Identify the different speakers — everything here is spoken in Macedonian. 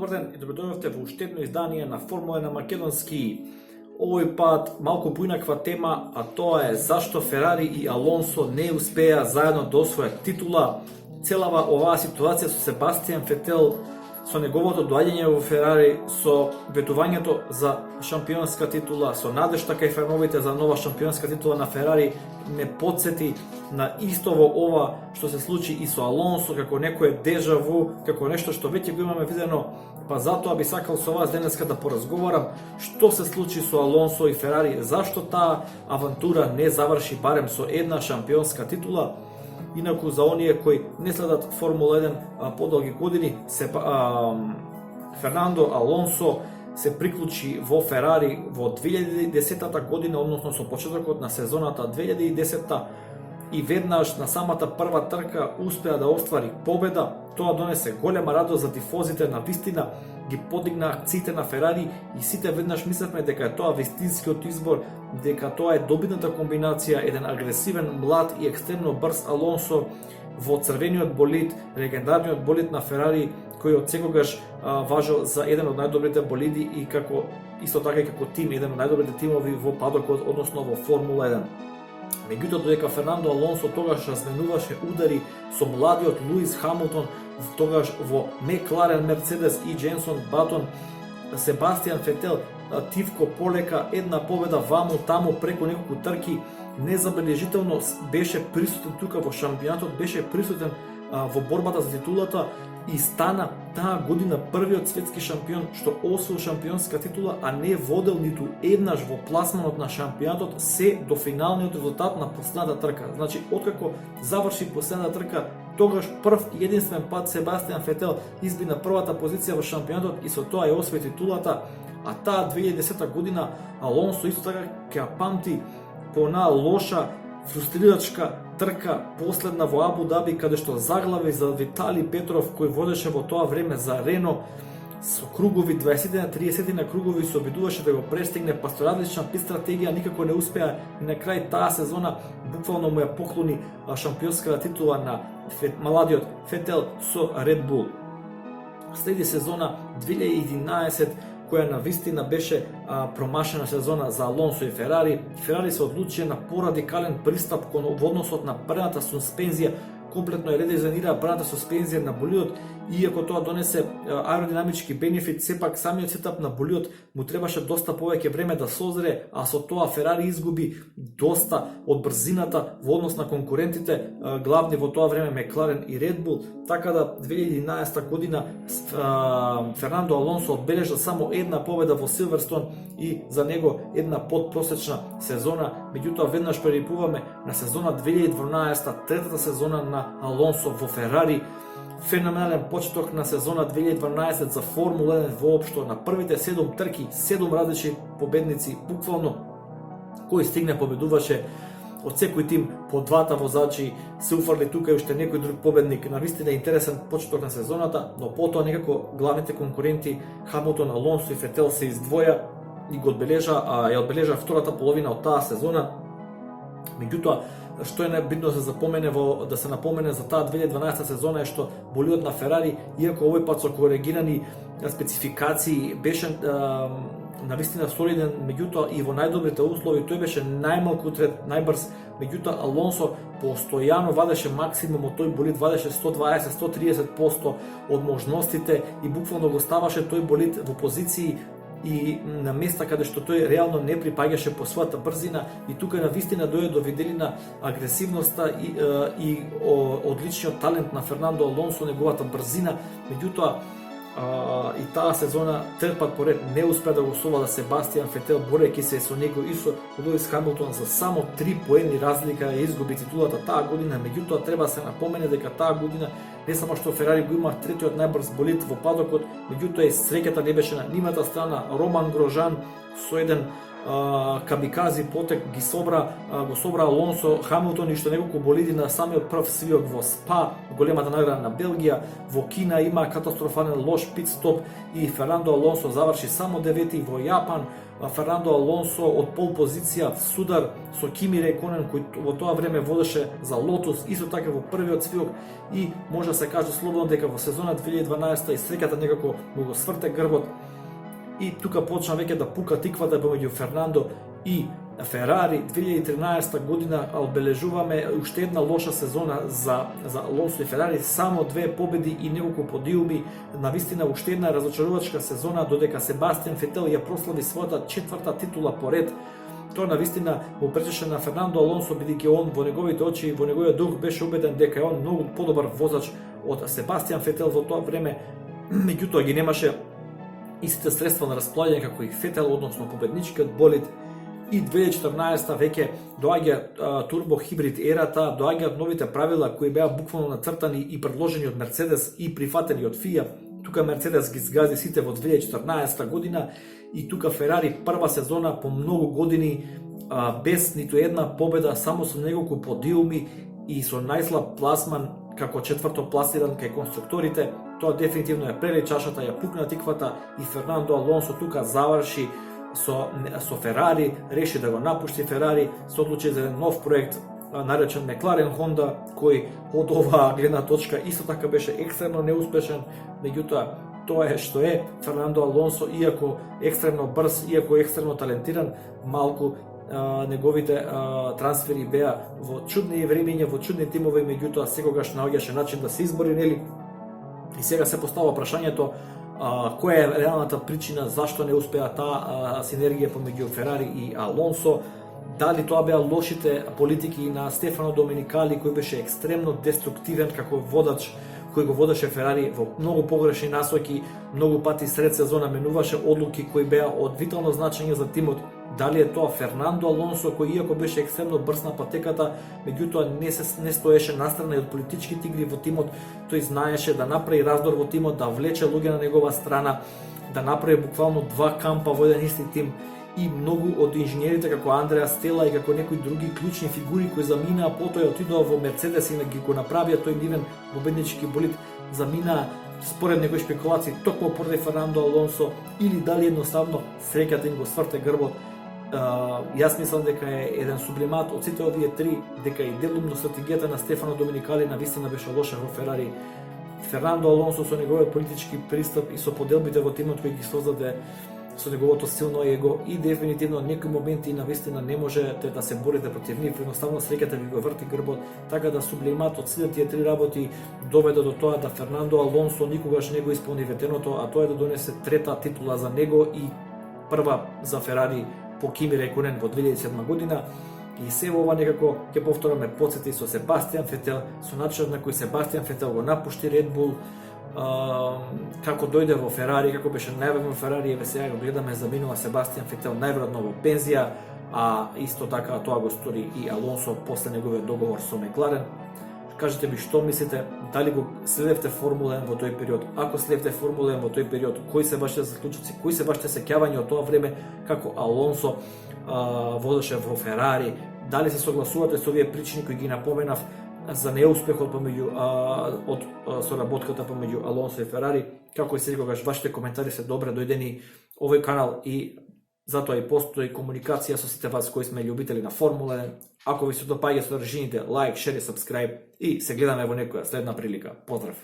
Speaker 1: Добар ден и добродојавте во уште едно издание на Формула на македонски. Овој пат малку поинаква тема, а тоа е зашто Ферари и Алонсо не успеа заедно да освојат титула. Целава оваа ситуација со Себастијан Фетел, со неговото доаѓање во Ферари, со ветувањето за шампионска титула, со надежта кај феновите за нова шампионска титула на Ферари, ме подсети на исто во ова што се случи и со Алонсо, како некое дежаву, како нешто што веќе го имаме видено. Па затоа би сакал со вас денеска да поразговарам што се случи со Алонсо и Ферари, зашто таа авантура не заврши барем со една шампионска титула. Инаку за оние кои не следат Формула 1 подолги години, Фернандо Алонсо се приклучи во Ферари во 2010 година, односно со почетокот на сезоната 2010 и веднаш на самата прва трка успеа да оствари победа. Тоа донесе голема радост за тифозите, на вистина ги подигна акциите на Ферари и сите веднаш мислевме дека е тоа вистинскиот избор, дека тоа е добитната комбинација, еден агресивен, млад и екстремно брз Алонсо во црвениот болид, легендарниот болид на Ферари, кој од секогаш важел за еден од најдобрите болиди и како исто така и како тим, еден од најдобрите тимови во падокот, односно во Формула 1. Меѓутоа, додека Фернандо Алонсо тогаш разменуваше удари со младиот Луис Хамилтон, тогаш во Мекларен, Мерцедес и Дженсон Батон, Себастијан Фетел тивко полека, една победа ваму таму преку неколку трки, незабележително беше присутен тука во шампионатот, беше присутен во борбата за титулата и стана таа година првиот светски шампион што освоил шампионска титула, а не водел ниту еднаш во пласманот на шампионатот се до финалниот резултат на последната трка. Значи, откако заврши последната трка, тогаш прв и единствен пат Себастијан Фетел изби на првата позиција во шампионатот и со тоа ја освои титулата, а таа 2010 година Алонсо исто така ќе памти по онаа лоша, фрустрирачка трка последна во Абу Даби, каде што заглави за Витали Петров, кој водеше во тоа време за Рено со кругови 20 на 30 на кругови, се обидуваше да го престигне, па со различна пит стратегија никако не успеа и на крај таа сезона буквално му ја поклони шампионската титула на младиот Фетел со Red Bull. Следи сезона 2011 која на вистина беше промашена сезона за Алонсо и Ферари. Ферари се одлучија на порадикален пристап во односот на предната суспензија, комплетно ја редизајнира предната суспензија на болидот, иако тоа донесе аеродинамички бенефит, сепак самиот сетап на болидот му требаше доста повеќе време да созре, а со тоа Ферари изгуби доста од брзината во однос на конкурентите, главни во тоа време Мекларен и Red Bull, така да 2011 година Фернандо Алонсо одбележа само една победа во Силверстон и за него една подпросечна сезона. Меѓутоа веднаш прерипуваме на сезона 2012, третата сезона на Алонсо во Ферари. Феноменален почеток на сезона 2012 за Формула 1 воопшто, на првите 7 трки, 7 различни победници, буквално кој стигне победуваше од секој тим по двата возачи, се уфарли тука и уште некој друг победник. Навистина интересен почеток на сезоната, но потоа некако главните конкуренти Хамилтон, Алонсо и Фетел се издвоја и го ја одбележа втората половина од таа сезона. Меѓутоа, што е најбитно да се напомене за таа 2012 сезона е што болидот на Ферари, иако овој пат со коригирани спецификации, беше навистина солиден, меѓутоа и во најдобрите услови тој беше најмалку трет, најбрз, меѓутоа Алонсо постојано вадеше максимум од тој болид, вадеше 120-130% од можностите и буквално го ставаше тој болид во позиции и на места каде што тој реално не припаѓаше по својата брзина, и тука на вистина дојде до виделина агресивноста и одличниот талент на Фернандо Алонсо, неговата брзина. Меѓутоа и таа сезона трет пат поред не успеа да го совлада Себастијан Фетел, борејќи се со него и со Луис Хамилтон за само 3 поени разлика ја изгуби титулата таа година. Меѓутоа треба да се напомене дека таа година не само што Ферари го има третиот најбрз болид во падокот, меѓутоа и среќата не беше на нивната страна. Роман Грожан со еден камикази потек го собра Алонсо, Хамилтон и што неколку болиди на самиот прв свиок во Спа, големата награда на Белгија. Во Кина има катастрофален лош пит стоп и Фернандо Алонсо заврши само 9 во Јапан. Фернандо Алонсо од пол позиција судар со Кими Реконен, кој во тоа време водеше за Лотус, исто така во првиот свиок, и може да се каже слободно дека во сезона 2012 и среќата некако го сврте грбот, и тука почна веќе да пука тиквата помеѓу Фернандо и Ферари. 2013 година одбележуваме уште една лоша сезона за Алонсо и Ферари, само 2 победи и неколку подиуми, навистина уште една разочарувачка сезона, додека Себастијан Фетел ја прослави својата 4-та титула поред. Тоа навистина му пречеше на Фернандо Алонсо, бидејќи он во неговите очи и во неговиот дух беше убеден дека е он многу подобар возач од Себастијан Фетел во тоа време, меѓутоа ги немаше истите средства на располагање како и Фетел, односно победничкиот болид. И 2014 веќе доаѓа турбо хибрид ерата, доаѓаат новите правила кои беа буквално нацртани и предложени од Мерцедес и прифатени од ФИА. Тука Мерцедес ги згази сите во 2014 година и тука Ферари прва сезона по многу години без ниту една победа, само со неколку подиуми и со најслаб пласман како четврто пласиран кај конструкторите. Тоа дефинитивно ја прели чашата, ја пукна тиквата и Фернандо Алонсо тука заврши со Ферари, реши да го напушти Ферари, се одлучи за еден нов проект наречен Мекларен Хонда, кој од оваа гледна точка исто така беше екстремно неуспешен, меѓутоа тоа е што е. Фернандо Алонсо, иако екстремно брз, иако екстремно талентиран, малку неговите трансфери беа во чудни времиња, во чудни тимови, меѓутоа секогаш наоѓаше начин да се избори, нели? И сега се постава прашањето која е реалната причина зашто не успеа таа синергија помеѓу Ферари и Алонсо. Дали тоа беа лошите политики на Стефано Доминикали, кој беше екстремно деструктивен како водач, кој го водеше Ферари во многу погрешни насоки, многу пати сред сезона менуваше одлуки кои беа од витално значење за тимот. Дали е тоа Фернандо Алонсо, кој иако беше екстремно брз на патеката, меѓутоа не стоеше настрана од политичките игри во тимот, тој знаеше да направи раздор во тимот, да влече луѓе на негова страна, да направи буквално 2 кампа во еден исти тим, и многу од инженерите како Андреа Стела и како некои други клучни фигури кои заминаа, потоа отидоа во Мерцедес и ги го направија тој нивен победнички болид, заминаа според некои шпекулации токму поради Фернандо Алонсо, или дали едноставно среќата им го сврте грбот. Јас мислам дека е еден сублимат од сите овие три, дека и делумно стратегијата на Стефано Доминикали навистина беше лоша во Ферари. Фернандо Алонсо со неговиот политички пристап и со поделбите во тимот кои ги создаде со неговото силно его, и дефинитивно некои моменти навистина не можете да се борите против нив, едноставно среќата ви го врти грбот, така да сублимат од сите тие три работи доведе до тоа да Фернандо Алонсо никогаш не го исполни ветеното, а тоа е да донесе трета титула за него и прва за Ферари по Кими Реконен во 2007 година. И се ова некако ќе повтораме подсети со Себастијан Фетел, со начинот на кој Себастијан Фетел го напушти Red Bull, како дојде во Ферари, како беше најавен во Ферари, еве сега го гледаме, заминува Себастијан Фетел најверојатно во пензија, а исто така тоа го стори и Алонсо после неговиот договор со Мекларен. Кажете ми што мислите, дали го следевте Формула 1 во тој период? Ако следевте Формула 1 во тој период, кои се вашите заклучоци, кои се вашите сеќавања од тоа време како Алонсо водеше во Ферари? Дали се согласувате со овие причини кои ги напоменав за неуспехот помеѓу од соработката помеѓу Алонсо и Ферари? Како и секогаш, вашите коментари се добре дојдени. Овој канал и затоа и постои комуникација со сите вас кои сме љубители на Формула 1. Ако ви се допаѓа содржините, лайк, шер и сабскрајб, и се гледаме во некоја следна прилика. Поздрав!